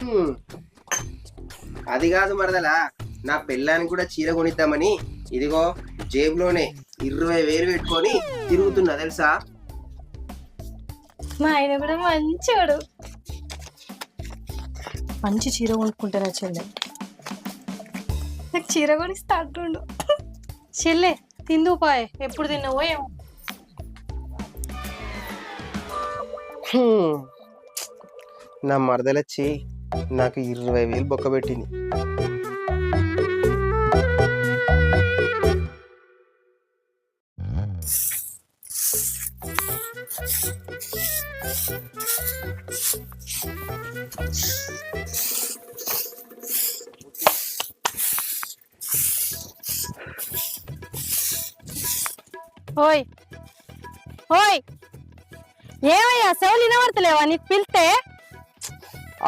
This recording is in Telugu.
హ్మ్. అది కాదు మరదలా, నా పెళ్ళానికి కూడా చీర కొనిద్దామని ఇదిగో జేబులోనే 20,000 పెట్టుకొని తిరుగుతున్నా తెలుసా. మా ఆయన కూడా మంచోడు. మంచి చీర కొనుక్కుంటారా చెల్లె? నాకు చీర కొనిస్తా అంటుండు. చెల్లె తిందు పాయే, ఎప్పుడు తిన్నావో ఏమో. హ్మ్. నా మరదలొచ్చి నాకు 20,000 బొక్క పెట్టింది. ఓయ్ ఓయ్, ఏమయ్యా సెవలు వినబడతలేవా? నీకు పిలితే